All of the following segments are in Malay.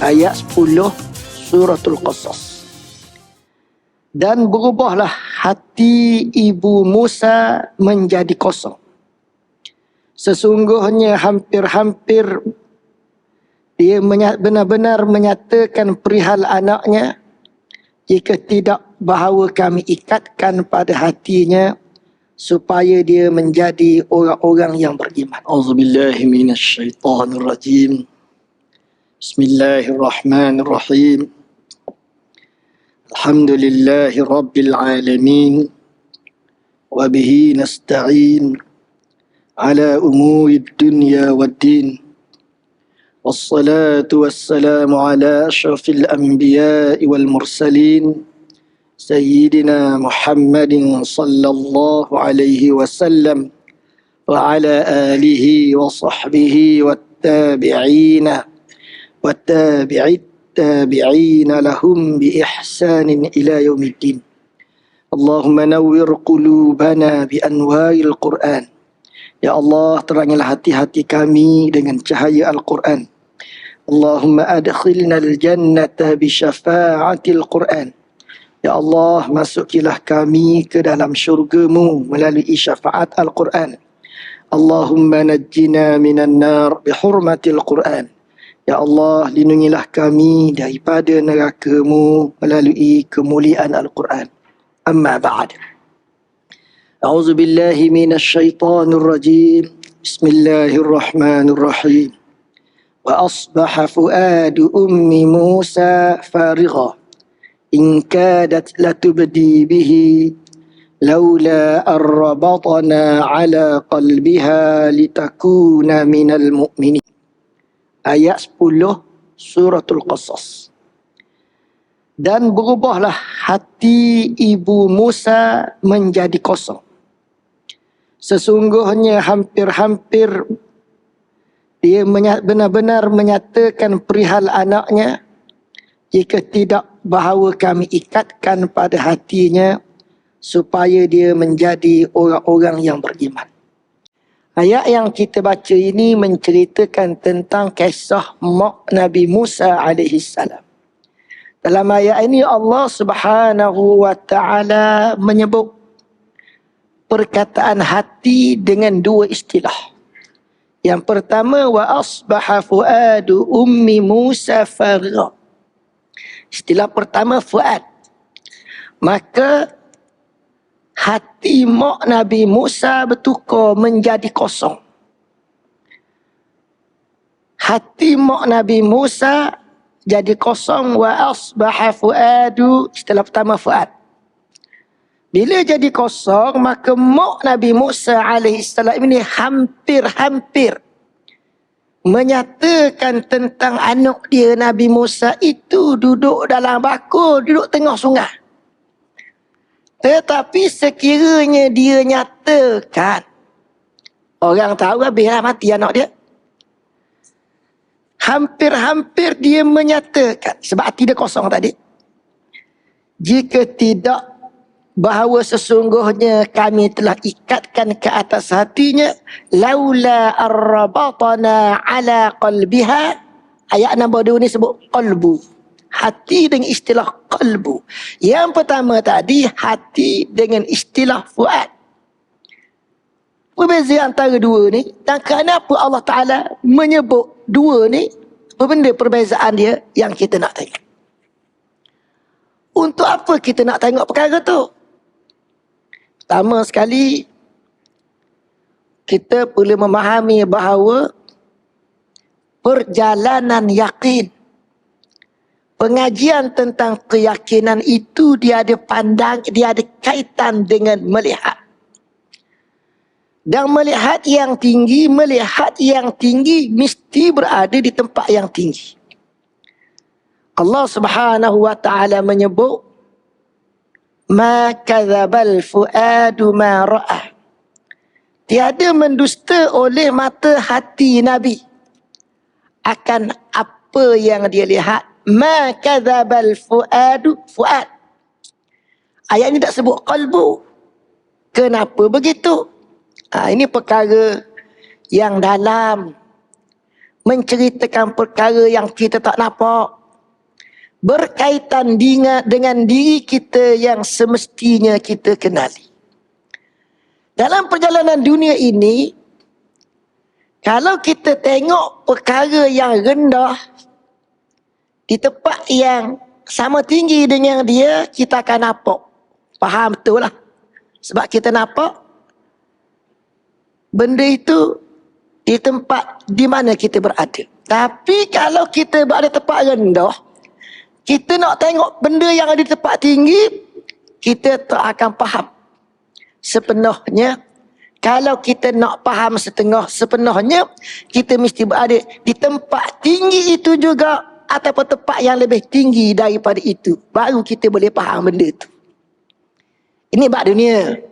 ayat 10 suratul Qasas. Dan berubahlah hati ibu Musa menjadi kosong. Sesungguhnya hampir-hampir dia benar-benar menyatakan perihal anaknya, jika tidak bahawa kami ikatkan pada hatinya supaya dia menjadi orang-orang yang beriman. Auzubillahi minasyaitonirrajim. Bismillahirrahmanirrahim. Alhamdulillahi rabbil alamin. Wa bihi nasta'in ala umuri dunya waddin. Wassalatu wassalamu ala ashrafil anbiya'i wal mursalin Sayyidina Muhammadin sallallahu alaihi wasallam wa ala alihi wa sahbihi wattabi'ina wattabi'it tabi'ina lahum bi ihsanin ila yaumiddin. Allahumma nawwir qulubana bi anwaril Qur'an. Ya Allah, terangilah hati-hati kami dengan cahaya Al-Quran. Allahumma adkhilna al-jannata bi syafa'atil Qur'an. Ya Allah, masukilah kami ke dalam syurga-Mu melalui syafaat Al-Quran. Allahumma najjina minan nar bi hurmatil Qur'an. Ya Allah, lindungilah kami daripada neraka-Mu melalui kemuliaan Al-Quran. Amma ba'd. A'udzu billahi minasyaitonir rajim. Bismillahirrahmanirrahim. Wa asbaha fuadu ummi Musa farigha in kadat latubdi bihi laula arrabatna ala qalbiha litakuna minal mu'minin. Ayat 10 suratul Qasas. Dan berubahlah hati ibu Musa menjadi kosong. Sesungguhnya hampir-hampir dia benar-benar menyatakan perihal anaknya, jika tidak bahawa kami ikatkan pada hatinya supaya dia menjadi orang-orang yang beriman. Ayat yang kita baca ini menceritakan tentang kisah mak Nabi Musa alaihissalam. Dalam ayat ini Allah Subhanahu wa taala menyebut perkataan hati dengan dua istilah. Yang pertama, wa asbaha fuadu ummi Musa farigha. Istilah pertama fuad. Maka hati mak Nabi Musa bertukar menjadi kosong. Hati mak Nabi Musa jadi kosong. Wa asbaha fuadu. Istilah pertama fuad. Bila jadi kosong, maka mak Nabi Musa alaihissalam ini hampir-hampir menyatakan tentang anak dia Nabi Musa itu duduk dalam bakul, duduk tengah sungai. Tetapi sekiranya dia nyatakan, orang tahu habislah mati anak dia. Hampir-hampir dia menyatakan, sebab hati dia kosong tadi. Jika tidak bahawa sesungguhnya kami telah ikatkan ke atas hatinya, laula arrabatana ala qalbiha. Ayat nombor 2 ni sebut qalbu. Hati dengan istilah qalbu. Yang pertama tadi hati dengan istilah fuad. Perbezaan antara dua ni, dan kenapa Allah Ta'ala menyebut dua ni, apa benda perbezaan dia yang kita nak tengok. Untuk apa kita nak tengok perkara tu? Pertama sekali, kita perlu memahami bahawa perjalanan yakin, pengajian tentang keyakinan itu dia ada kaitan dengan melihat. Dan melihat yang tinggi mesti berada di tempat yang tinggi. Allah Subhanahu wa taala menyebut, ma kadzabal fuadu ma ra'ah. Tiada mendusta oleh mata hati Nabi akan apa yang dia lihat. Ma kadzabal fuadu fuad. Ayat ini tak sebut qalbu. Kenapa begitu? Ini perkara yang dalam. menceritakan perkara yang kita tak nampak, berkaitan dengan diri kita yang semestinya kita kenali. Dalam perjalanan dunia ini, kalau kita tengok perkara yang rendah di tempat yang sama tinggi dengan dia, kita akan nampak. Faham betul lah. Sebab kita nampak benda itu di tempat di mana kita berada. Tapi kalau kita berada di tempat rendah, kita nak tengok benda yang ada di tempat tinggi, kita tak akan faham sepenuhnya. Kalau kita nak faham sepenuhnya, kita mesti berada di tempat tinggi itu juga, ataupun tempat yang lebih tinggi daripada itu. Baru kita boleh faham benda itu. Ini bab dunia,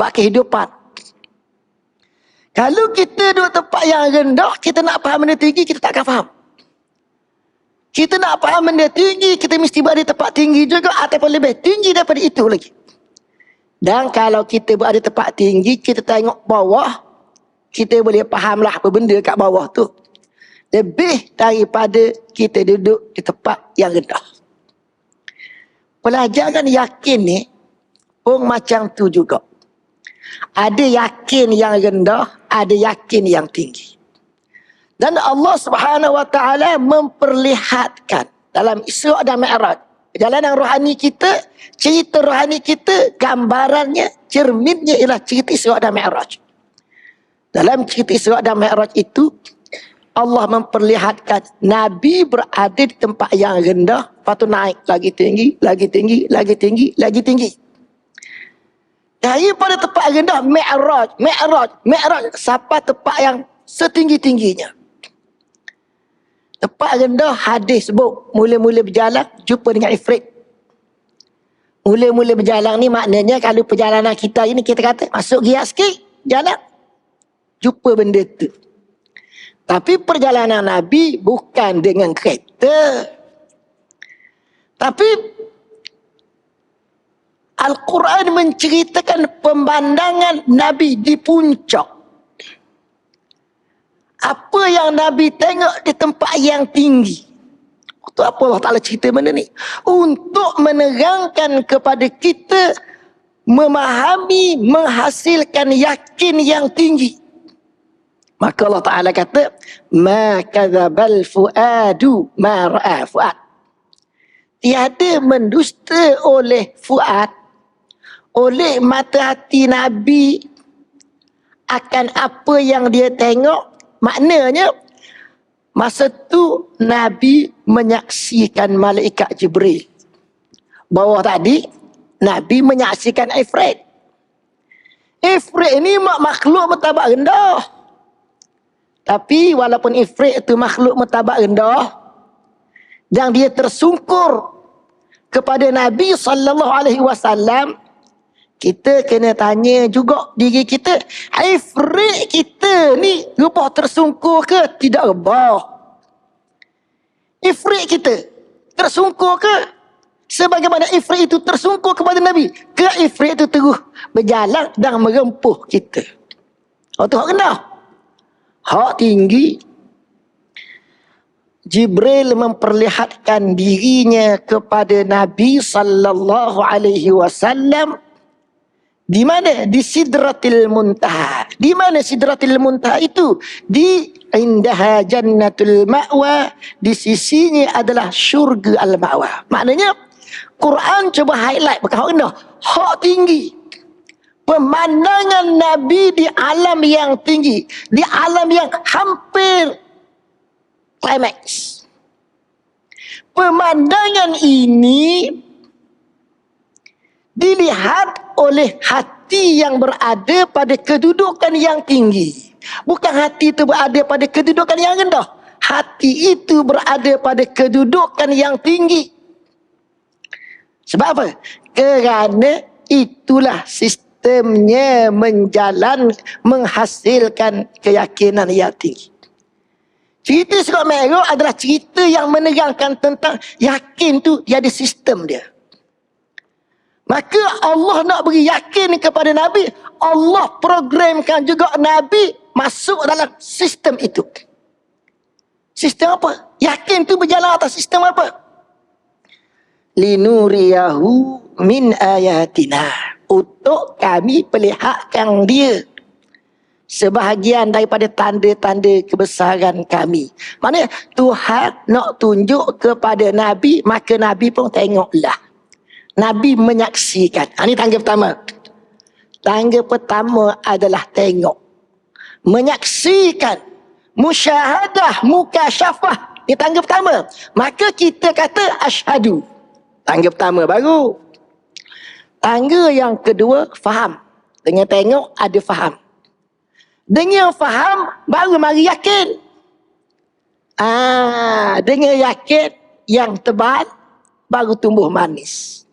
bab kehidupan. Kalau kita duduk tempat yang rendah, kita nak faham benda tinggi, kita tak akan faham. Kita nak faham benda tinggi, kita mesti berada di tempat tinggi juga, ataupun lebih tinggi daripada itu lagi. Dan kalau kita berada di tempat tinggi, kita tengok bawah, kita boleh fahamlah apa benda kat bawah tu. Lebih daripada kita duduk di tempat yang rendah. Pelajaran yakin ni pun macam tu juga. Ada yakin yang rendah, ada yakin yang tinggi. Dan Allah Subhanahu Wa Taala memperlihatkan dalam Isra dan Mi'raj, perjalanan rohani kita, cerita rohani kita, gambarannya, cerminnya ialah cerita Isra dan Mi'raj. Dalam cerita Isra dan Mi'raj itu, Allah memperlihatkan Nabi berada di tempat yang rendah, lepas tu naik lagi tinggi, lagi tinggi, lagi tinggi, lagi tinggi. Daripada tempat rendah, Mi'raj sampai tempat yang setinggi-tingginya. Tempat rendah hadis sebut, mula-mula berjalan, jumpa dengan Ifrit. Mula-mula berjalan ni maknanya kalau perjalanan kita ini kita kata, masuk giat sikit, jalan, jumpa benda tu. Tapi perjalanan Nabi bukan dengan kereta. Tapi Al-Quran menceritakan pemandangan Nabi di puncak. Apa yang Nabi tengok di tempat yang tinggi. Untuk apa Allah Ta'ala cerita benda ni? Untuk menerangkan kepada kita, memahami, menghasilkan yakin yang tinggi. Maka Allah Ta'ala kata, ma kadzabal fuadu ma ra'a fuad. Tiada mendusta oleh fuad, oleh mata hati Nabi akan apa yang dia tengok. Maknanya masa tu Nabi menyaksikan malaikat Jibril. Bawah tadi Nabi menyaksikan Ifrit. Ifrit ini makhluk martabat rendah. Tapi walaupun Ifrit itu makhluk martabat rendah, dan dia tersungkur kepada Nabi SAW, kita kena tanya juga diri kita, Ifrit kita ni rubah tersungkur ke tidak rubah? Ifrit kita tersungkur ke sebagaimana Ifrit itu tersungkur kepada Nabi? Ke Ifrit itu terus berjalan dan merempuh kita? Hak tu hak rendah. Hak tinggi, Jibril memperlihatkan dirinya kepada Nabi sallallahu alaihi wasallam. Di mana? Di Sidratil Muntaha. Di mana Sidratil Muntaha itu? Di indaha jannatul ma'wa. Di sisinya adalah syurga al-ma'wa. Maknanya Quran cuba highlight bukan hak rendah, hak tinggi. Pemandangan Nabi di alam yang tinggi, di alam yang hampir climax. Pemandangan ini dilihat oleh hati yang berada pada kedudukan yang tinggi. Bukan hati itu berada pada kedudukan yang rendah. Hati itu berada pada kedudukan yang tinggi. Sebab apa? Kerana itulah sistemnya menghasilkan keyakinan yang tinggi. Cerita Isra Mi'raj adalah cerita yang menerangkan tentang yakin tu dia ada sistem dia. Maka Allah nak beri yakin kepada Nabi, Allah programkan juga Nabi masuk dalam sistem itu. Sistem apa? Yakin tu berjalan atas sistem apa? Linuriyahu min ayatina. Untuk kami perlihatkan dia sebahagian daripada tanda-tanda kebesaran kami. Maknanya Tuhan nak tunjuk kepada Nabi, maka Nabi pun tengoklah. Nabi menyaksikan. Ini tangga pertama. Tangga pertama adalah tengok. Menyaksikan. Musyahadah, mukasyafah. Ini tangga pertama. Maka kita kata asyhadu. Tangga pertama baru. Tangga yang kedua, faham. Dengan tengok ada faham. Dengan faham, baru mari yakin. Dengan yakin yang tebal, baru tumbuh manis.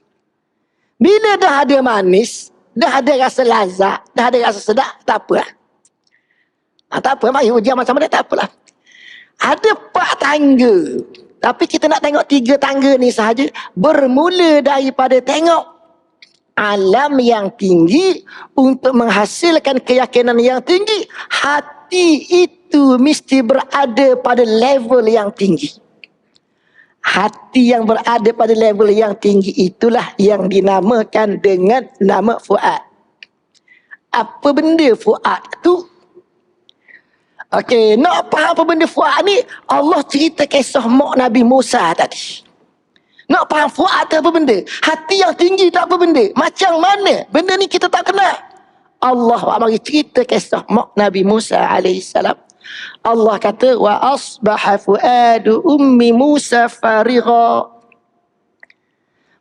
Bila dah ada manis, dah ada rasa lazat, dah ada rasa sedap, tak apa. Tak apa, mari ujian macam mana, tak apalah. Ada 4 tangga. Tapi kita nak tengok 3 tangga ni sahaja. Bermula daripada tengok alam yang tinggi untuk menghasilkan keyakinan yang tinggi. Hati itu mesti berada pada level yang tinggi. Hati yang berada pada level yang tinggi itulah yang dinamakan dengan nama fuad. Apa benda fuad tu? Okey, nak faham apa benda fuad ni, Allah cerita kisah mak Nabi Musa tadi. Nak faham fuad tu apa benda? Hati yang tinggi tu apa benda? Macam mana? Benda ni kita tak kenal. Allah mari cerita kisah mak Nabi Musa alaihissalam. Allah kata wa asbaha fuadu ummi Musa farigha.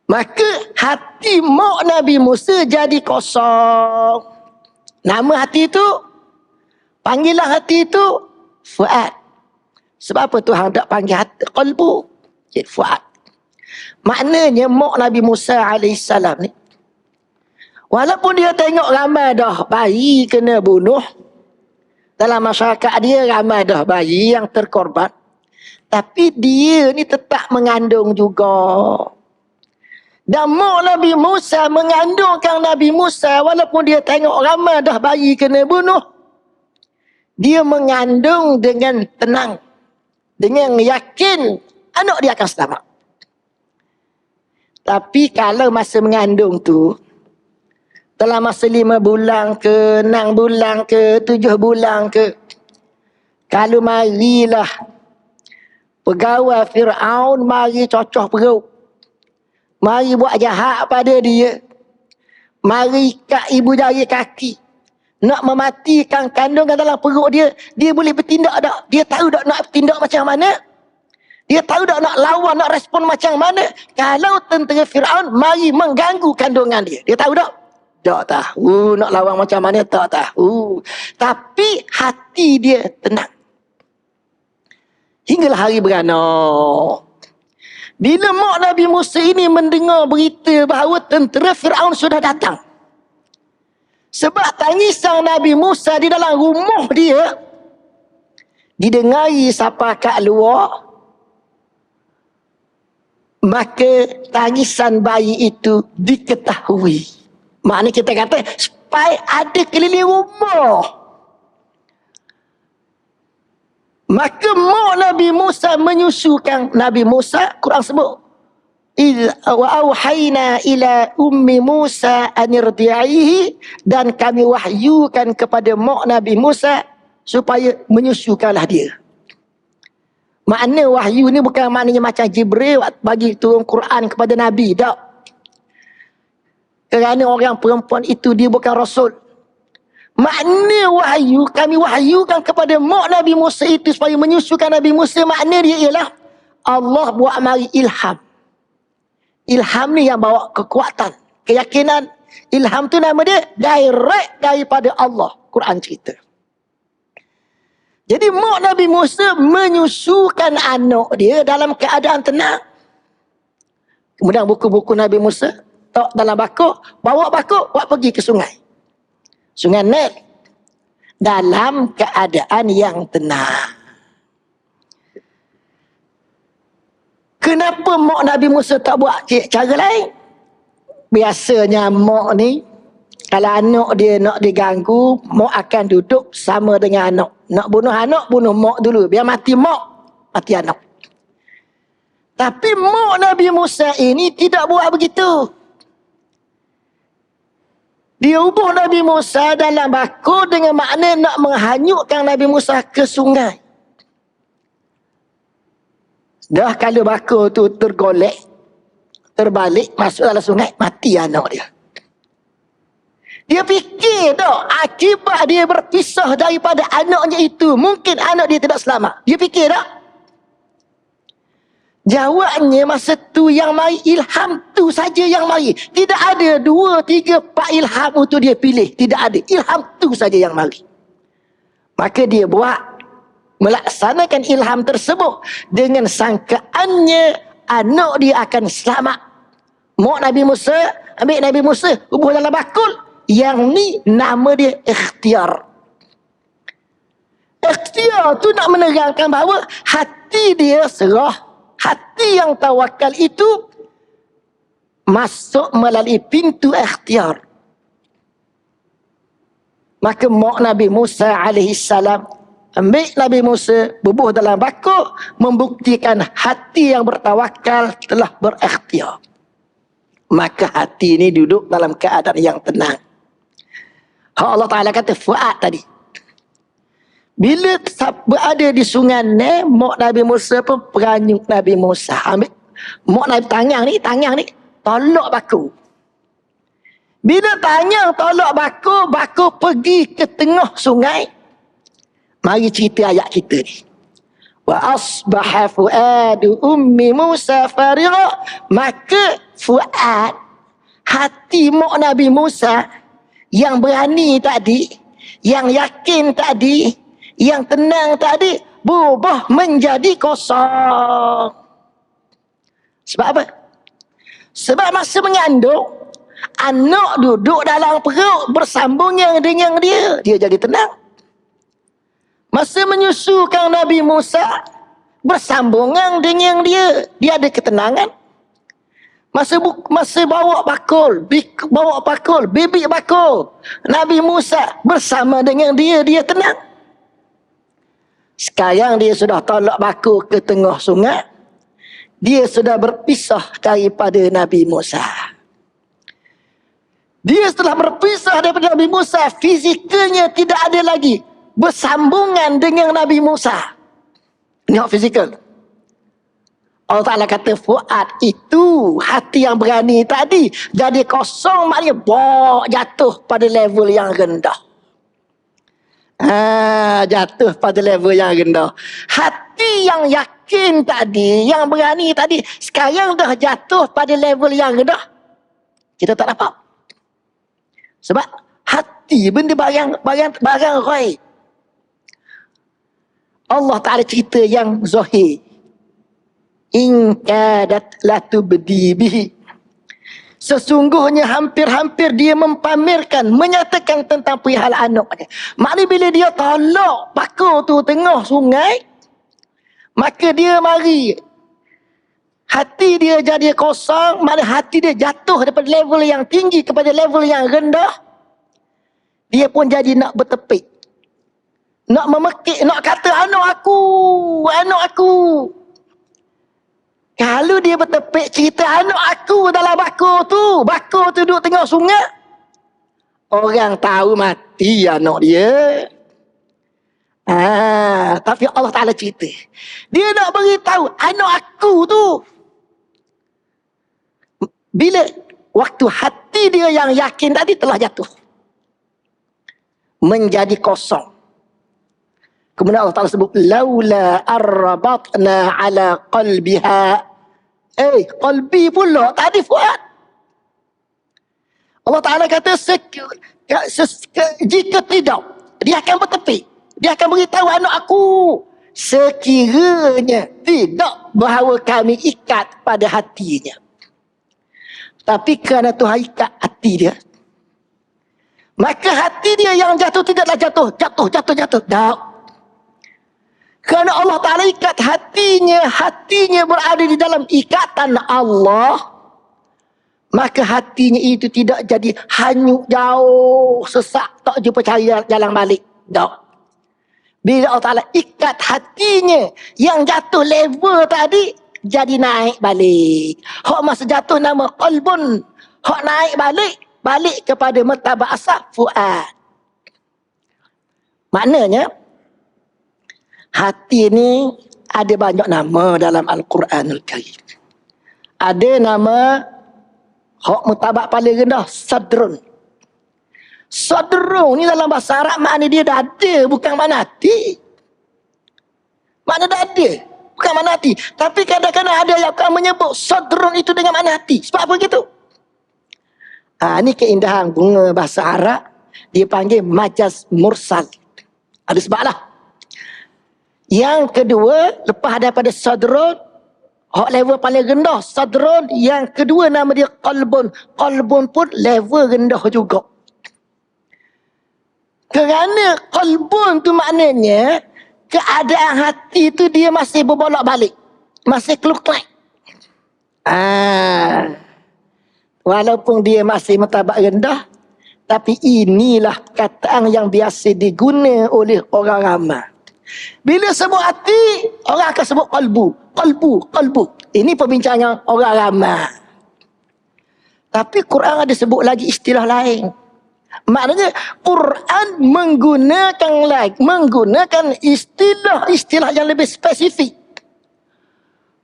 Maka hati mak Nabi Musa jadi kosong. Nama hati itu, panggilan hati itu fuad. Sebab apa Tuhan tak panggil hati qalbu? Jadi fuad. Maknanya mak Nabi Musa alaihissalam ni, walaupun dia tengok ramai dah bayi kena bunuh, dalam masyarakat dia ramai dah bayi yang terkorban, tapi dia ni tetap mengandung juga. Dan mak Nabi Musa mengandungkan Nabi Musa, walaupun dia tengok ramai dah bayi kena bunuh, dia mengandung dengan tenang, dengan yakin anak dia akan selamat. Tapi kalau masa mengandung tu, dalam masa 5 bulan ke, 6 bulan ke, 7 bulan ke, kalau marilah pegawai Fir'aun mari cocoh perut, mari buat jahat pada dia, mari ikat ibu jari kaki, nak mematikan kandungan dalam perut dia, dia boleh bertindak tak? Dia tahu tak nak bertindak macam mana? Dia tahu tak nak lawan, nak respon macam mana? Kalau tentera Fir'aun mari mengganggu kandungan dia, dia tahu tak? Tak tahu. Nak lawan macam mana, tak tahu. Tapi hati dia tenang. Hinggalah hari beranak. Bila mak Nabi Musa ini mendengar berita bahawa tentera Fir'aun sudah datang. Sebab tangisan Nabi Musa di dalam rumah dia didengari sampai kat luar, maka tangisan bayi itu diketahui. Maknanya kita kata spy ada keliling rumah. Maka mak Nabi Musa menyusukan Nabi Musa, Quran sebut, wa auhayna ila ummi Musa anirdi'ihi, dan kami wahyukan kepada mak Nabi Musa supaya menyusukanlah dia. Makna wahyu ni bukan maknanya macam Jibril bagi turun Quran kepada Nabi, tak. Kerana orang perempuan itu dia bukan Rasul. Makna wahyu, kami wahyukan kepada mak Nabi Musa itu supaya menyusukan Nabi Musa, makna dia ialah Allah buat mari ilham. Ilham ni yang bawa kekuatan, keyakinan. Ilham tu nama dia direct daripada Allah. Quran cerita. Jadi mak Nabi Musa menyusukan anak dia dalam keadaan tenang. Kemudian buku-buku Nabi Musa tok dalam bakul, bawa bakul, buat pergi ke sungai. Sungai Nil. Dalam keadaan yang tenang. Kenapa mak Nabi Musa tak buat cara lain? Biasanya mak ni, kalau anak dia nak diganggu, mak akan duduk sama dengan anak. Nak bunuh anak, bunuh mak dulu. Biar mati mak, mati anak. Tapi mak Nabi Musa ini tidak buat begitu. Dia ubah Nabi Musa dalam baku dengan makna nak menghanyutkan Nabi Musa ke sungai. Dah kalau baku tu tergolek, terbalik, masuk dalam sungai, mati anak dia. Dia fikir tak akibat dia berpisah daripada anaknya itu, mungkin anak dia tidak selamat. Dia fikir tak? Jawabnya masa tu yang mari ilham tu saja yang mari. Tidak ada 2, 3, 4 ilham untuk dia pilih. Tidak ada. Ilham tu saja yang mari. Maka dia buat melaksanakan ilham tersebut dengan sangkaannya anak dia akan selamat. Mak Nabi Musa, ambil Nabi Musa, ubah dalam bakul. Yang ni nama dia ikhtiar. Ikhtiar tu nak menerangkan bahawa hati dia serah. Hati yang tawakal itu masuk melalui pintu ikhtiar. Maka mak Nabi Musa alaihissalam ambil Nabi Musa, bubuh dalam bakul, membuktikan hati yang bertawakal telah berikhtiar. Maka hati ini duduk dalam keadaan yang tenang. Allah Ta'ala kata Fuad tadi. Bila berada di sungai ni, mak Nabi Musa pun peranyuk Nabi Musa. Ambil mak Nabi tangan ni, tolak baku. Bila tangan tolak baku pergi ke tengah sungai. Mari cerita ayat kita ni. Wa asbaha fuadu ummi Musa farigha. Maka Fuad, hati mak Nabi Musa yang berani tadi, yang yakin tadi, yang tenang tadi, berubah menjadi kosong. Sebab apa? Sebab masa mengandung, anak duduk dalam perut bersambungnya dengan dia, dia jadi tenang. Masa menyusukan Nabi Musa, bersambungan dengan dia, dia ada ketenangan. Masa bawa bakul, bibik bakul, Nabi Musa bersama dengan dia, dia tenang. Sekarang dia sudah tolak bakul ke tengah sungai. Dia sudah berpisah daripada Nabi Musa. Dia setelah berpisah daripada Nabi Musa, fizikalnya tidak ada lagi bersambungan dengan Nabi Musa. Ini hak fizikal. Allah Ta'ala kata Fuad itu, hati yang berani tadi, jadi kosong, maknanya jatuh pada level yang rendah. Jatuh pada level yang rendah. Hati yang yakin tadi, yang berani tadi, sekarang dah jatuh pada level yang rendah. Kita tak dapat. Sebab hati benda barang ghaib. Allah Ta'ala cerita yang zahir. In kadat latubdi bihi. Sesungguhnya hampir-hampir dia mempamerkan, menyatakan tentang perihal anaknya. Maknanya bila dia tolak bakul tu tengah sungai, maka dia mari. Hati dia jadi kosong, maknanya hati dia jatuh daripada level yang tinggi kepada level yang rendah. Dia pun jadi nak bertepik. Nak memekik, nak kata anak aku. Kalau dia bertepik cerita anak aku dalam bakul tu duduk tengah sungai, orang tahu mati anak dia. Tapi Allah Ta'ala cerita, dia nak beritahu anak aku tu. Bila waktu hati dia yang yakin tadi telah jatuh, menjadi kosong. Kemudian Allah Ta'ala sebut, laula arrabatna ala qalbiha. Qalbi pula, tadi Fuad. Allah Ta'ala kata, jika tidak, dia akan bertepik. Dia akan beritahu anak aku. Sekiranya tidak bahawa kami ikat pada hatinya. Tapi kerana Tuhan ikat hati dia, maka hati dia yang jatuh tidaklah jatuh. Tak. Kerana Allah Ta'ala ikat hatinya berada di dalam ikatan Allah, maka hatinya itu tidak jadi hanyut jauh, sesak, tak jumpa cari jalan balik. Tak. Bila Allah Ta'ala ikat hatinya, yang jatuh level tadi jadi naik balik. Hak masa jatuh nama qalbun, hak naik balik kepada martabat asal fuad. Maknanya hati ni ada banyak nama dalam Al-Quranul Karim. Ada nama hak martabat paling rendah, sadrun. Sadrun ni dalam bahasa Arab makna dia dada, bukan makna hati. Makna dada, bukan makna hati. Tapi kadang-kadang ada yang akan menyebut sadrun itu dengan makna hati. Sebab apa gitu? Ini keindahan bunga bahasa Arab. Dia panggil majaz mursal. Ada sebab lah. Yang kedua, lepas daripada sadrun, hak level paling rendah, sadrun. Yang kedua nama dia qalbun. Qalbun pun level rendah juga. Kerana qalbun tu maknanya keadaan hati tu dia masih berbolak-balik. Masih keluk-kelak. Walaupun dia masih martabat rendah, tapi inilah perkataan yang biasa diguna oleh orang ramai. Bila sebut hati, orang akan sebut qalbu. Ini perbincangan orang ramai. Tapi Quran ada sebut lagi istilah lain. Maknanya Quran menggunakan istilah yang lebih spesifik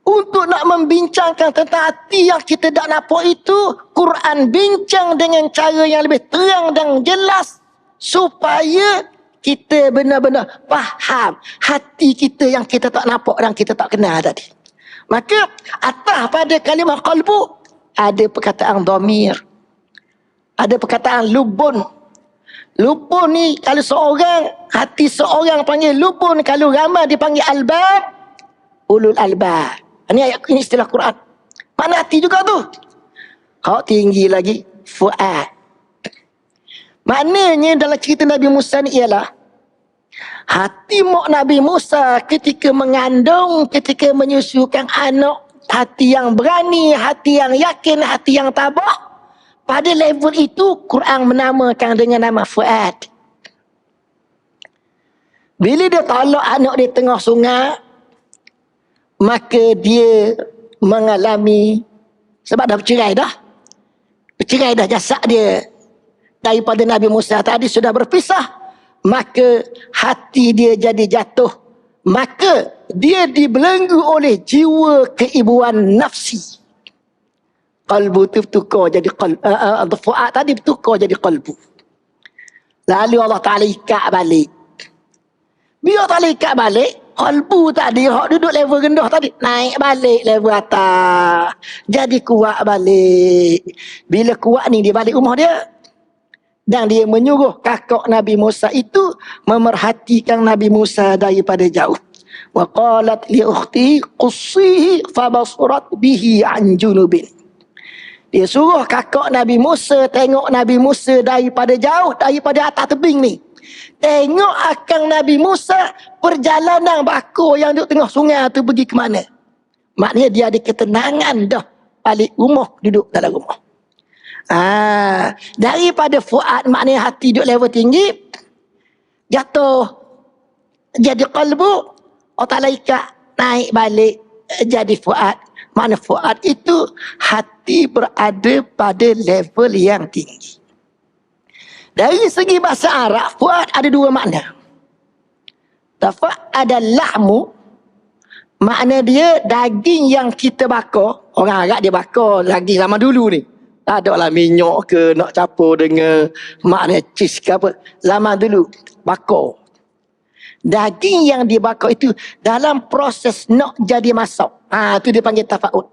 untuk nak membincangkan tentang hati yang kita tak nampak itu. Quran bincang dengan cara yang lebih terang dan jelas supaya kita benar-benar faham hati kita yang kita tak nampak dan kita tak kenal tadi. Maka atas pada kalimah qalbu ada perkataan dhamir, ada perkataan lubun. Lubun ni kalau seorang, hati seorang panggil lubun, kalau ramai dipanggil albab, ulul albab. Ini istilah Quran. Mana hati juga tu. Hak tinggi lagi fuad. Maknanya dalam cerita Nabi Musa ni ialah hati mak Nabi Musa ketika mengandung, ketika menyusukan anak, hati yang berani, hati yang yakin, hati yang tabah. Pada level itu, Quran menamakan dengan nama fuad. Bila dia tolak anak di tengah sungai, maka dia mengalami, sebab dah bercerai dah jasad dia daripada Nabi Musa tadi sudah berpisah, maka hati dia jadi jatuh, maka dia dibelenggu oleh jiwa keibuan nafsi. Qalbu tu bertukar jadi fuad tadi bertukar jadi qalbu. Lalu Allah Ta'ala ikat balik. Bila Allah Ta'ala ikat balik, qalbu tadi hak duduk level rendah tadi naik balik level atas, jadi kuat balik. Bila kuat ni dia balik rumah dia, dan dia menyuruh kakak Nabi Musa itu memerhatikan Nabi Musa daripada jauh. Wa qalat li ukhti qussihi fabasurat bihi an junubin. Dia suruh kakak Nabi Musa tengok Nabi Musa daripada jauh, daripada atas tebing ni. Tengok akan Nabi Musa perjalanan bakar yang duduk tengah sungai tu pergi ke mana. Maknanya dia ada ketenangan dah balik rumah, duduk dalam rumah. Daripada fuad maknanya hati duduk level tinggi, jatuh jadi qalbu, Allah Ta'ala ikat naik balik jadi fuad. Makna fuad itu hati berada pada level yang tinggi. Dari segi bahasa Arab, fuad ada dua makna. Ada lahmu, makna dia daging yang kita bakar. Orang Arab dia bakar daging zaman dulu ni. Tak ada lah minyak ke nak campur dengan makna cheese ke apa. Zaman dulu bakar. Daging yang dibakar itu dalam proses nak jadi masak. Itu dia panggil tafa'ud.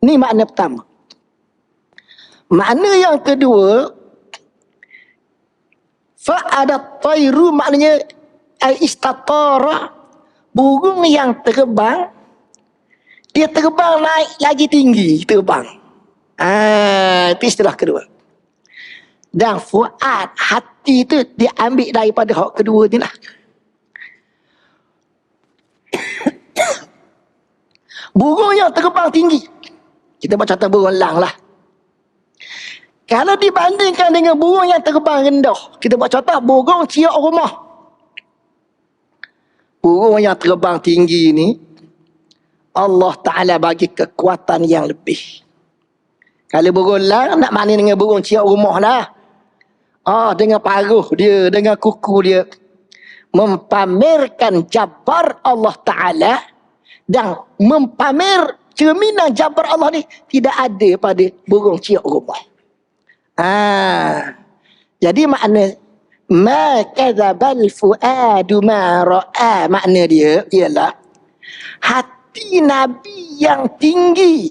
Ini makna pertama. Makna yang kedua, fa'adat tayru maknanya istatara, burung yang terbang, dia terbang naik lagi tinggi, terbang. Itu istilah kedua. Dan fuad, hati itu dia ambil daripada hak kedua ni lah. Burung yang terbang tinggi, kita buat contoh burung elang lah. Kalau dibandingkan dengan burung yang terbang rendah, kita buat contoh burung ciak rumah. burung yang terbang tinggi ni, Allah Ta'ala bagi kekuatan yang lebih. Kalau burung lang, nak mana dengan burung ciak rumah lah. Dengan paruh dia, dengan kuku dia. Mempamerkan jabar Allah Ta'ala dan mempamer cerminan jabar Allah ni tidak ada pada burung ciak rumah. Jadi makna ma kadzabal fuadu ma ra'a, makna dia ialah hati Nabi yang tinggi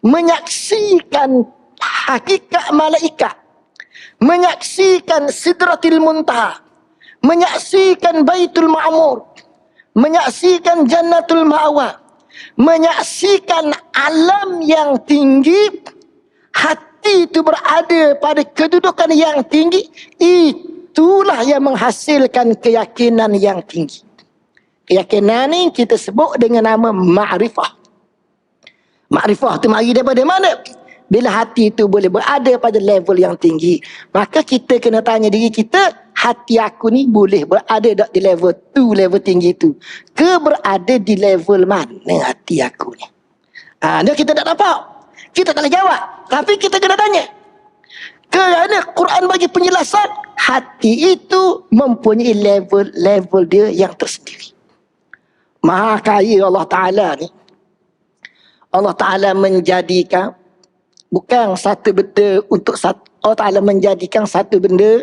menyaksikan hakikat malaikat, menyaksikan Sidratil Muntaha, menyaksikan Baitul Ma'mur, menyaksikan Jannatul Ma'wa, menyaksikan alam yang tinggi. Hati itu berada pada kedudukan yang tinggi, itulah yang menghasilkan keyakinan yang tinggi. Keyakinan ni kita sebut dengan nama ma'rifah. Ma'rifah tu mari daripada mana? Bila hati itu boleh berada pada level yang tinggi, maka kita kena tanya diri kita, hati aku ni boleh berada di level tu, level tinggi tu, ke berada di level mana hati aku ni? Dia kita tak nampak, kita tak boleh jawab, tapi kita kena tanya. Kerana Quran bagi penjelasan, hati itu mempunyai level dia yang tersendiri. Maha kaya Allah Ta'ala ni. Allah Ta'ala menjadikan bukan satu benda untuk satu. Allah Ta'ala menjadikan satu benda,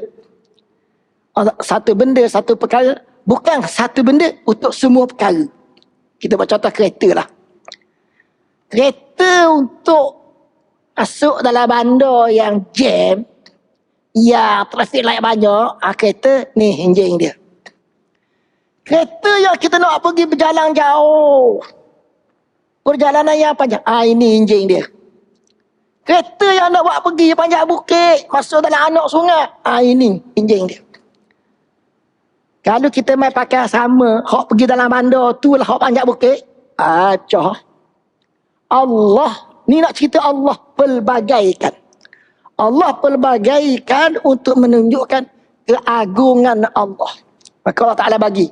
satu perkara, bukan satu benda untuk semua perkara. Kita buat contoh kereta lah. Kereta untuk masuk dalam bandar yang jam, yang trafik light banyak, kereta ni enjin dia. Kereta yang kita nak pergi berjalan jauh, perjalanan yang panjang, ini enjin dia. Kereta yang nak buat pergi panjang bukit, masuk dalam anak sungai, ini enjin dia. Kalau kita main pakai sama, hok pergi dalam bandar tu lah hok panjang bukit, acoh. Allah, ni nak cerita Allah pelbagaikan. Allah pelbagaikan untuk menunjukkan keagungan Allah. Maka Allah Ta'ala bagi.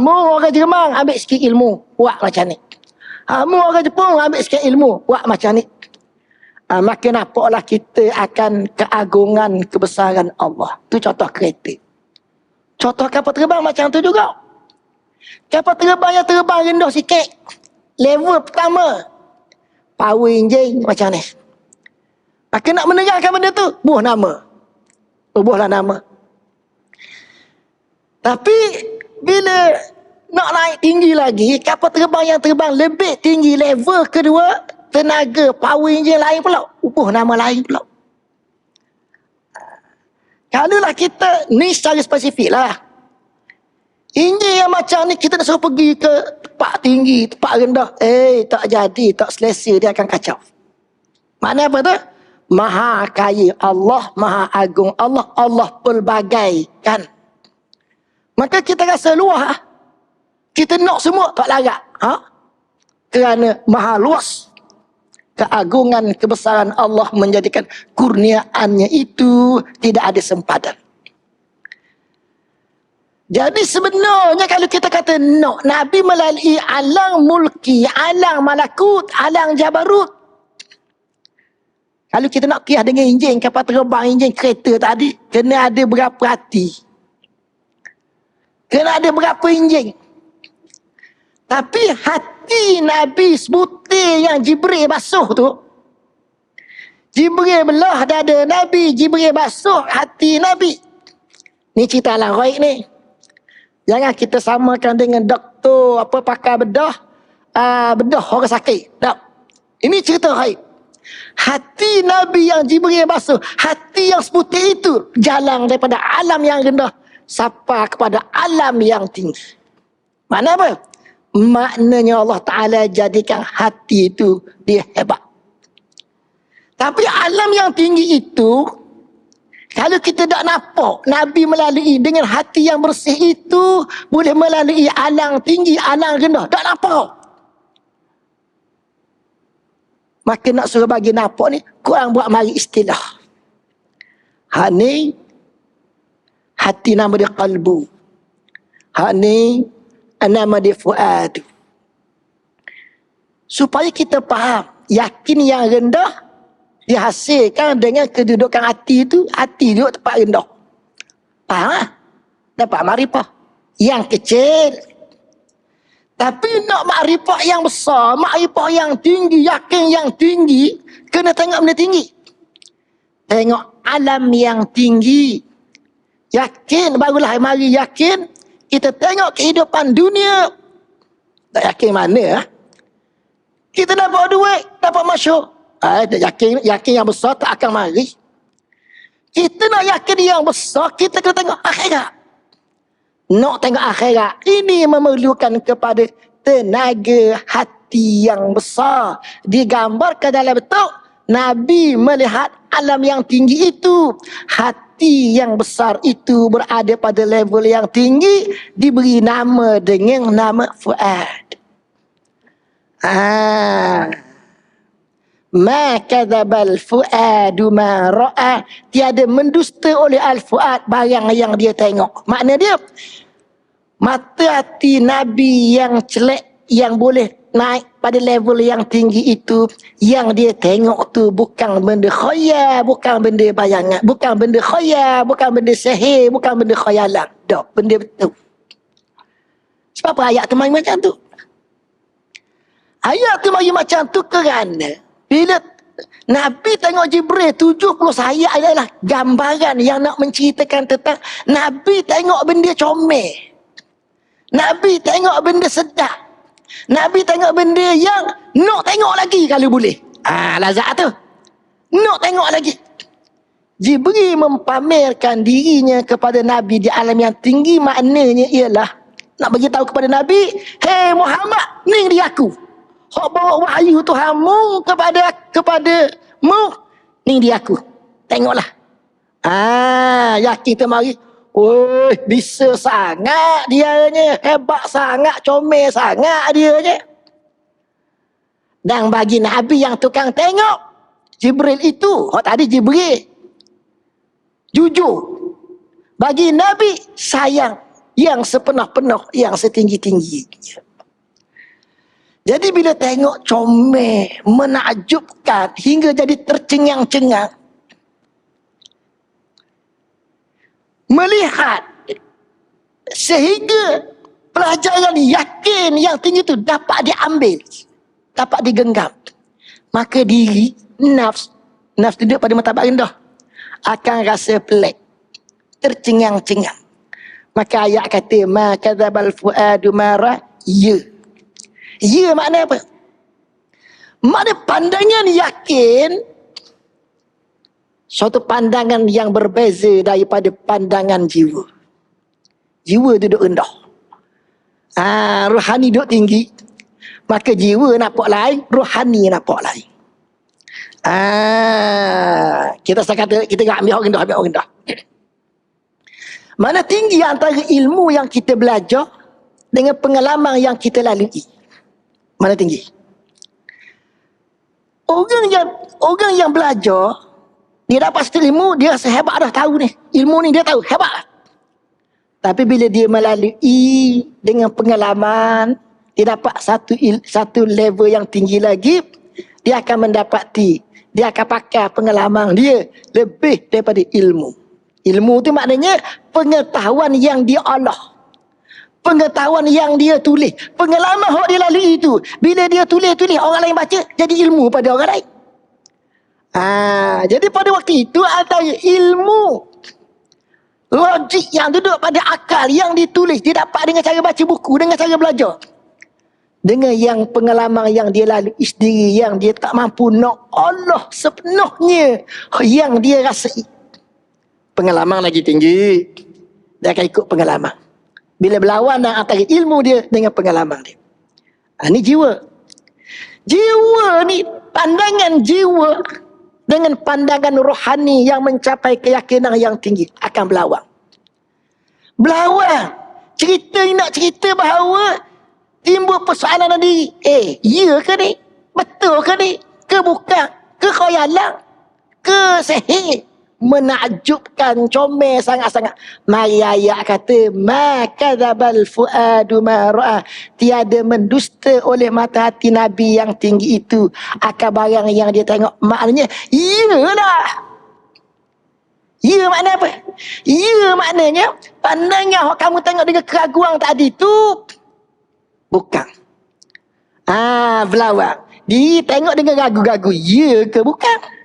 Mu orang Jerman ambil sikit ilmu, buat macam ni. Mu orang Jepun ambil sikit ilmu, buat macam ni. Maka nampaklah kita akan keagungan kebesaran Allah. Tu contoh kereta. Contoh kapal terbang macam tu juga. Kapal terbang yang terbang rendah sikit, level pertama, power engine macam ni. Maka nak menerangkan benda tu, buah nama. Buahlah nama. Tapi bila nak naik tinggi lagi, kapal terbang yang terbang lebih tinggi, level kedua, tenaga power engine lain pula, buah nama lain pula. Kalaulah kita ni secara spesifik lah, enjin yang macam ni kita nak suruh pergi ke tempat tinggi, tempat rendah, tak jadi, tak selesa, dia akan kacau. Makna apa tu? Maha kaya Allah, maha agung Allah, Allah pelbagaikan. Maka kita rasa luas, kita nak semua tak larat. Kerana maha luas. Keagungan, kebesaran Allah menjadikan kurniaannya itu tidak ada sempadan. Jadi sebenarnya kalau kita kata no, Nabi melalui alang mulki, alang malakut, alang jabarut. Kalau kita nak kiyah dengan enjin kapal terbang, enjin kereta tadi, kena ada berapa hati. Kena ada berapa enjin. Tapi hati Nabi sebutir yang Jibril basuh tu, Jibril belah dada Nabi, Jibril basuh hati Nabi. Ni cerita alam ghaib ni. Jangan kita samakan dengan doktor pakar bedah, bedah orang sakit. Tak. Ini cerita ghaib. Hati Nabi yang Jibril basuh, hati yang sebutir itu jalan daripada alam yang rendah sampai kepada alam yang tinggi. Makna apa? Maknanya Allah Ta'ala jadikan hati itu dia hebat. Tapi alam yang tinggi itu, kalau kita tak nampak Nabi melalui dengan hati yang bersih itu, boleh melalui alam tinggi, alam rendah, tak nampak. Maka nak suruh bagi nampak ni, korang buat mari istilah. Ni hati nama dia qalbu. Ni Nama dia fuad. Supaya kita faham, yakin yang rendah dihasilkan dengan kedudukan hati itu. Hati duduk tempat rendah. Faham lah? Dapat makrifah yang kecil. Tapi nak makrifah yang besar, makrifah yang tinggi, yakin yang tinggi, kena tengok benda tinggi. Tengok alam yang tinggi. Yakin, barulah mari yakin. Kita tengok kehidupan dunia. Tak yakin mana? Kita dapat duit, dapat masyhur. Tak yakin yang besar tak akan mari. Kita nak yakin yang besar, kita kena tengok akhirat. Nak tengok akhirat, ini memerlukan kepada tenaga hati yang besar. Digambarkan dalam bentuk Nabi melihat alam yang tinggi itu. Hati yang besar itu berada pada level yang tinggi, diberi nama dengan nama fuad. Ma kadzabal fuadu ma ra'a. Tiada mendusta oleh al-fuad barang yang dia tengok. Makna dia, mata hati Nabi yang celek, yang boleh naik pada level yang tinggi itu, yang dia tengok tu bukan benda khayal, bukan benda bayangan, bukan benda khayal, bukan benda sihir, bukan benda khayalan. Tak, benda betul. Sebab apa ayat tu mari macam tu? Ayat tu mari macam tu kerana bila Nabi tengok Jibril 70 ayat adalah gambaran yang nak menceritakan tentang Nabi tengok benda comel. Nabi tengok benda sedap. Nabi tengok benda yang nak tengok lagi kalau boleh. Lazat tu. Nak tengok lagi. Jibril mempamerkan dirinya kepada Nabi di alam yang tinggi, maknanya ialah nak bagi tahu kepada Nabi, "Hei Muhammad, ni dia aku. Hak bawa wahyu Tuhanmu kepadamu, ni dia aku. Tengoklah." Yakin tu mari. Oi, bisa sangat dianya, hebat sangat, comel sangat dianya. Dan bagi Nabi yang tukang tengok, Jibril itu, tadi Jibril jujur. Bagi Nabi sayang yang sepenuh-penuh, yang setinggi-tinggi. Jadi bila tengok comel, menakjubkan hingga jadi tercengang-cengang, melihat sehingga pelajaran yakin yang tinggi itu dapat diambil, dapat digenggam, maka diri nafs duduk pada martabat rendah akan rasa pelik, tercengang-cengang. Maka ayat kata ma kadzabal fuadu mara, ya makna apa? Makna pandangan yakin, suatu pandangan yang berbeza daripada pandangan jiwa. Jiwa duduk rendah. Rohani duduk tinggi. Maka jiwa nampak lain, rohani nampak lain. Kita kata kita ambil orang rendah. Mana tinggi antara ilmu yang kita belajar dengan pengalaman yang kita lalui? Mana tinggi? Orang yang belajar, dia dapat satu ilmu, dia rasa hebat dah tahu ni. Ilmu ni dia tahu, hebat. Tapi bila dia melalui dengan pengalaman, dia dapat satu level yang tinggi lagi, dia akan mendapati, dia akan pakai pengalaman dia lebih daripada ilmu. Ilmu tu maknanya pengetahuan yang dia olah. Pengetahuan yang dia tulis. Pengalaman yang dia lalui itu, bila dia tulis, orang lain baca, jadi ilmu pada orang lain. Jadi pada waktu itu antara ilmu logik yang duduk pada akal yang ditulis, dia dapat dengan cara baca buku, dengan cara belajar, dengan yang pengalaman yang dia lalui sendiri, yang dia tak mampu nak Allah sepenuhnya yang dia rasai. Pengalaman lagi tinggi, dia akan ikut pengalaman. Bila berlawan antara ilmu dia dengan pengalaman dia. Ini jiwa. Jiwa ni, pandangan jiwa dengan pandangan rohani yang mencapai keyakinan yang tinggi akan berlawan. Cerita ni nak cerita bahawa timbul persoalan diri. Ya ke ni? Betul ke ni? Ke bukan? Ke khayalan? Ke sihir? menakjubkan, comel sangat-sangat. Mari ayat kata, ma kadzabal fuadu ma ra'a, tiada mendusta oleh mata hati Nabi yang tinggi itu akan barang yang dia tengok. Maknanya iyalah. Ya makna apa? Ya maknanya pandangan yang kamu tengok dengan keraguan tadi tu bukan. Berlawak. Dia tengok dengan ragu-ragu. Ya ke bukan?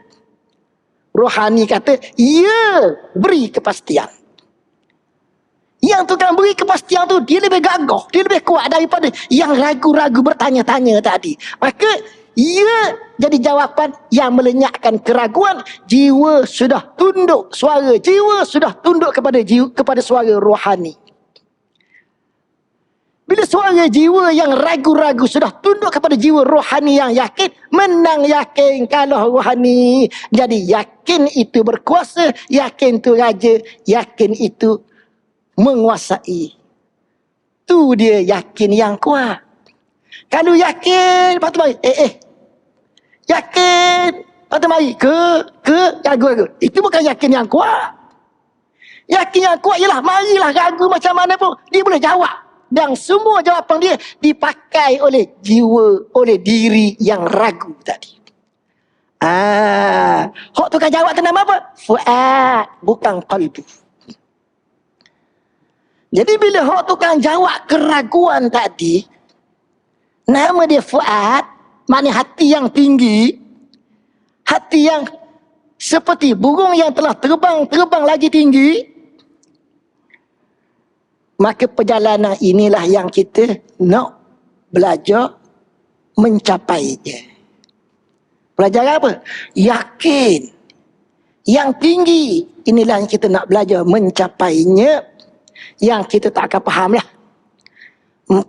Rohani kata, ya, beri kepastian. Yang tukang beri kepastian tu, dia lebih gagah, dia lebih kuat daripada yang ragu-ragu bertanya-tanya tadi. Maka, ya jadi jawapan yang melenyapkan keraguan. Jiwa sudah tunduk, suara jiwa sudah tunduk kepada suara rohani. Bila suara jiwa yang ragu-ragu sudah tunduk kepada jiwa rohani yang yakin, menang yakin kalau rohani. Jadi yakin itu berkuasa, yakin itu raja, yakin itu menguasai. Tu dia yakin yang kuat. Kalau yakin, lepas tu mari. Yakin, lepas tu mari. Ragu-ragu. Itu bukan yakin yang kuat. Yakin yang kuat ialah marilah ragu macam mana pun, dia boleh jawab. Dan semua jawapan dia dipakai oleh jiwa, oleh diri yang ragu tadi. Hak tukang jawab tu nama apa? Fuad, bukan qalbu. Jadi bila hak tukang jawab keraguan tadi, nama dia Fuad, maknanya hati yang tinggi, hati yang seperti burung yang telah terbang lagi tinggi. Maka perjalanan inilah yang kita nak belajar mencapainya. Belajar apa? Yakin. Yang tinggi. Inilah yang kita nak belajar mencapainya. Yang kita tak akan faham lah.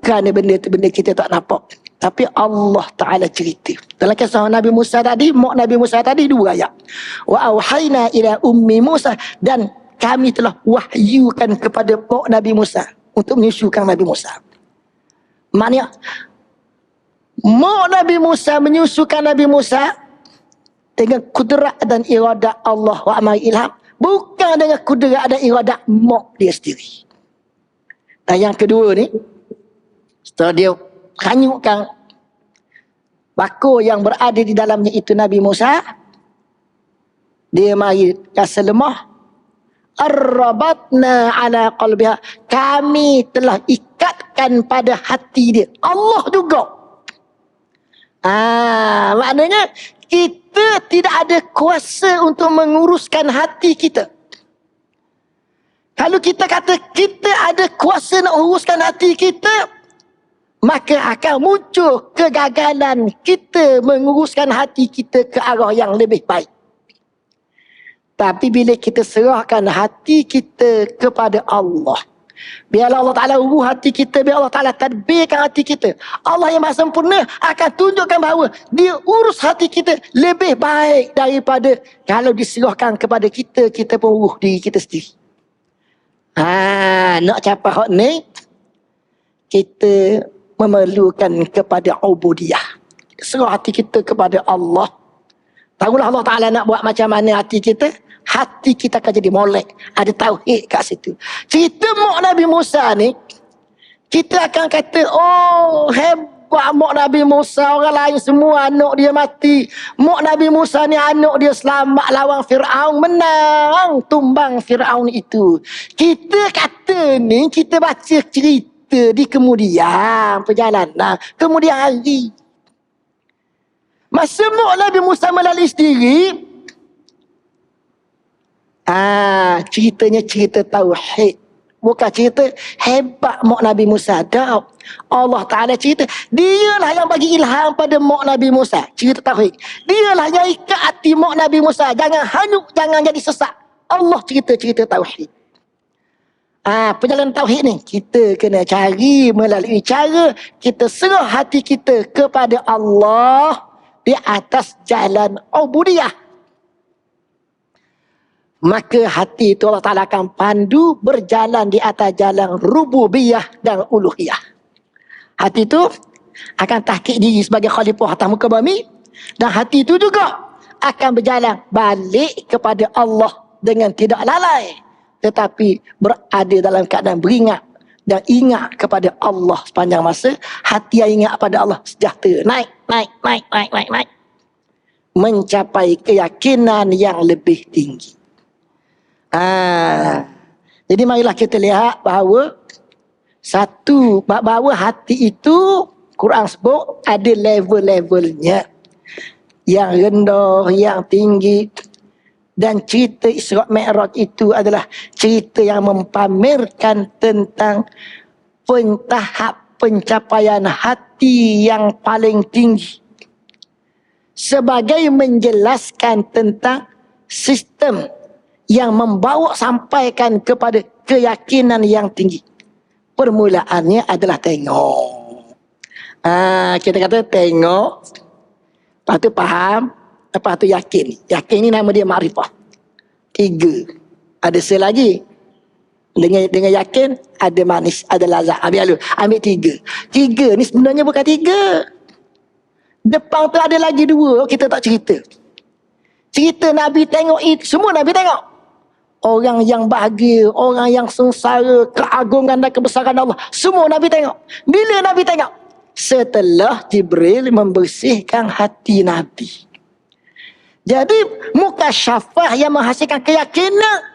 Kerana benda tu benda kita tak nampak. Tapi Allah Ta'ala cerita. Dalam kisah Nabi Musa tadi, mak Nabi Musa tadi 2 ayat. Wa auhayna ila ummi Musa, dan kami telah wahyukan kepada mak Nabi Musa untuk menyusukan Nabi Musa. Maknanya mak Nabi Musa menyusukan Nabi Musa dengan kudrat dan iradat Allah wa amal ilham, bukan dengan kudrat dan iradat mak dia sendiri. Dan yang kedua ni, setelah dia hanyutkan bakul yang berada di dalamnya itu Nabi Musa, dia mari rasa lemah. Arrabatna ala qalbiha, kami telah ikatkan pada hati dia. Allah juga. Maknanya kita tidak ada kuasa untuk menguruskan hati kita. Kalau kita kata kita ada kuasa nak uruskan hati kita, maka akan muncul kegagalan kita menguruskan hati kita ke arah yang lebih baik. Tapi bila kita serahkan hati kita kepada Allah, biarlah Allah Ta'ala urus hati kita, biar Allah Ta'ala tadbirkan hati kita. Allah yang maha sempurna akan tunjukkan bahawa dia urus hati kita lebih baik daripada kalau diserahkan kepada kita, kita pun urus diri kita sendiri. Nak capai hak ni, kita memerlukan kepada ubudiyah. Serah hati kita kepada Allah. Tahulah Allah Ta'ala nak buat macam mana hati kita. Hati kita akan jadi molek. Ada tauhid kat situ. Cerita mak Nabi Musa ni, kita akan kata, oh hebat mak Nabi Musa. Orang lain semua anak dia mati. Mak Nabi Musa ni anak dia selamat lawan Fir'aun. Menang tumbang Fir'aun itu. Kita kata ni, kita baca cerita di kemudian perjalanan. Kemudian hari. Masa mak Nabi Musa melalui sendiri, ceritanya cerita tauhid. Bukan cerita hebat mak Nabi Musa. Tak. Allah Ta'ala cerita, dialah yang bagi ilham pada mak Nabi Musa. Cerita tauhid. Dialah yang ikat hati mak Nabi Musa. Jangan hanyut, jangan jadi sesak. Allah cerita-cerita tauhid. Perjalanan tauhid ni, kita kena cari melalui cara kita serah hati kita kepada Allah di atas jalan ubudiyah. Maka hati itu Allah Ta'ala akan pandu berjalan di atas jalan rububiyah dan uluhiyah. Hati itu akan tahqiq diri sebagai khalifah atas muka bumi. Dan hati itu juga akan berjalan balik kepada Allah dengan tidak lalai, tetapi berada dalam keadaan beringat dan ingat kepada Allah sepanjang masa. Hati yang ingat pada Allah sejahtera, naik, mencapai keyakinan yang lebih tinggi. Jadi marilah kita lihat bahawa hati itu Quran sebut ada level-levelnya, yang rendah, yang tinggi. Dan cerita Isra' Mi'raj itu adalah cerita yang mempamerkan tentang tahap pencapaian hati yang paling tinggi, sebagai menjelaskan tentang sistem yang membawa sampaikan kepada keyakinan yang tinggi. Permulaannya adalah tengok. Kita kata tengok, lepas tu faham, lepas tu yakin. Yakin ni nama dia makrifah. 3. Ada selagi. Dengan yakin, ada manis, ada lazat. Ambil 3. 3 ni sebenarnya bukan 3. Depan tu ada lagi 2, kita tak cerita. Cerita Nabi tengok itu, semua Nabi tengok. Orang yang bahagia, orang yang sengsara, keagungan dan kebesaran Allah, semua Nabi tengok. Bila Nabi tengok? Setelah Jibril membersihkan hati Nabi. Jadi mukasyafah yang menghasilkan keyakinan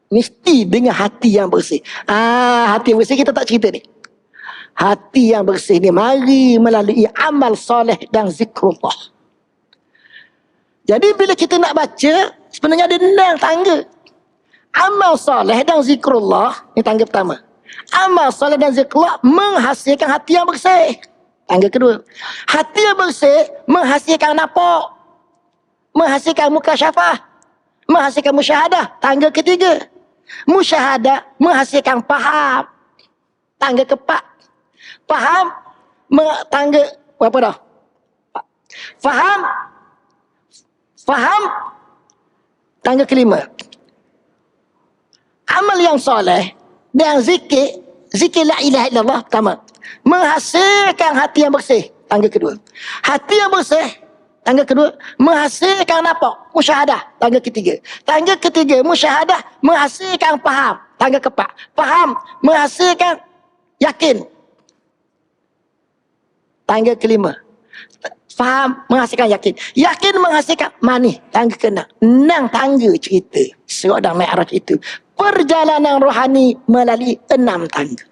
mesti dengan hati yang bersih. Hati yang bersih kita tak cerita ni. Hati yang bersih ni mari melalui amal soleh dan zikrullah. Jadi bila kita nak baca, sebenarnya ada 6 tangga. Amal soleh dan zikrullah, ni tangga pertama. Amal soleh dan zikrullah menghasilkan hati yang bersih. Tangga kedua. Hati yang bersih menghasilkan nampak, menghasilkan mukasyafah, menghasilkan musyahadah. Tangga ketiga. Musyahadah menghasilkan faham. Tangga keempat. Faham, tangga berapa dah? Faham, tangga kelima. Amal yang soleh dan zikir la ilaha illallah pertama, menghasilkan hati yang bersih. Tangga kedua. Hati yang bersih, tangga kedua, menghasilkan nampak, musyahadah. Tangga ketiga. Tangga ketiga, musyahadah menghasilkan faham. Tangga keempat. Faham menghasilkan yakin. Tangga kelima. Faham menghasilkan yakin. Yakin menghasilkan manis. Tangga keenam. 6 tangga cerita Isra' dan Mi'raj itu. Perjalanan rohani melalui 6 tangga.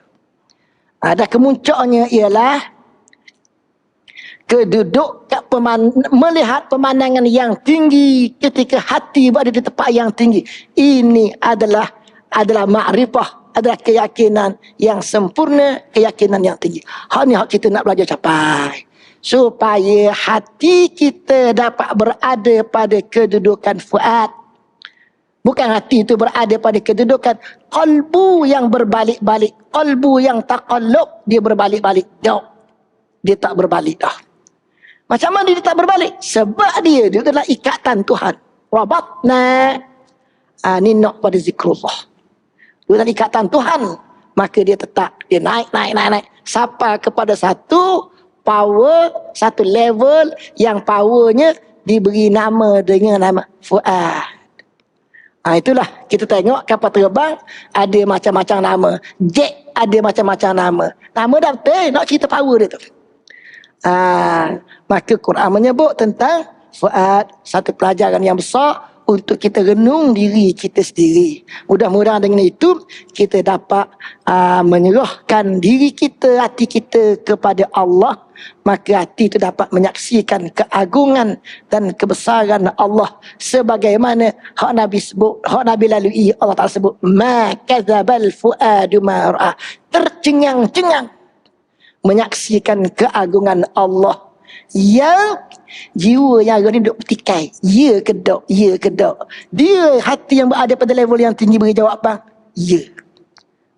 Dan kemuncaknya ialah melihat pemandangan yang tinggi ketika hati berada di tempat yang tinggi. Ini adalah makrifah, adalah keyakinan yang sempurna, keyakinan yang tinggi. Hak ni hak kita nak belajar capai, supaya hati kita dapat berada pada kedudukan fuad. Bukan hati itu berada pada kedudukan qalbu yang berbalik-balik, qalbu yang taqallub, dia berbalik-balik. Dia tak berbalik dah. Macam mana dia tak berbalik? Sebab dia adalah ikatan Tuhan. Rabatna ni nak pada zikrullah. Dia adalah ikatan Tuhan. Maka dia tetap, dia naik. Sampai kepada satu power, satu level yang powernya diberi nama dengan nama fuad. Itulah kita tengok kapal terbang ada macam-macam nama. Jet ada macam-macam nama. Nama dah betul, nak cerita power dia tu. Maka Quran menyebut tentang fuad, satu pelajaran yang besar untuk kita renung diri kita sendiri. Mudah-mudahan dengan itu kita dapat menyerahkan diri kita, hati kita kepada Allah. Maka hati itu dapat menyaksikan keagungan dan kebesaran Allah. Sebagaimana hak Nabi sebut, hak Nabi lalui, Allah Ta'ala sebut, ma kadzabal fuadu ma ra'a. Tercengang-cengang menyaksikan keagungan Allah. Yang jiwa yang ni duduk petikai, ya ke tak, ya ke tak. Dia hati yang berada pada level yang tinggi beri jawapan, ya.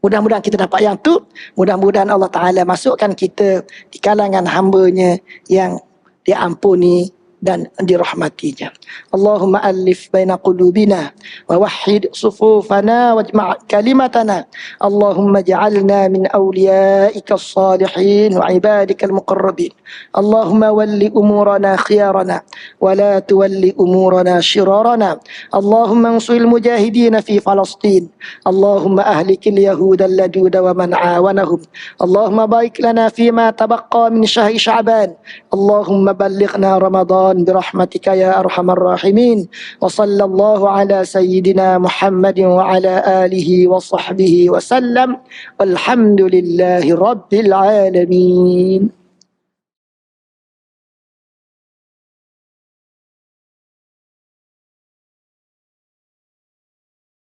Mudah-mudahan kita dapat yang tu. Mudah-mudahan Allah Ta'ala masukkan kita di kalangan hamba-Nya yang diampuni dan dirahmatinya. Allahumma alif baina qulubina wa wahhid sufufana wajma' kalimatana. Allahumma ja'alna min awliyaika as-salihin wa ibadika al-muqarrabin. Allahumma walli umurana khiyarana wa la tuwalli umurana shirarana. Allahumma ansuril mujahidin fi Falastin. Allahumma ahlikil yahuda al-laduda wa man awanahum. Allahumma barik lana fima tabaqqa min syahri Sya'ban. Allahumma ballighna Ramadan birahmatika ya arhamar rahimin. Wa sallallahu ala sayyidina Muhammadin wa ala alihi wa sahbihi wa sallam. Walhamdulillahi rabbil alamin.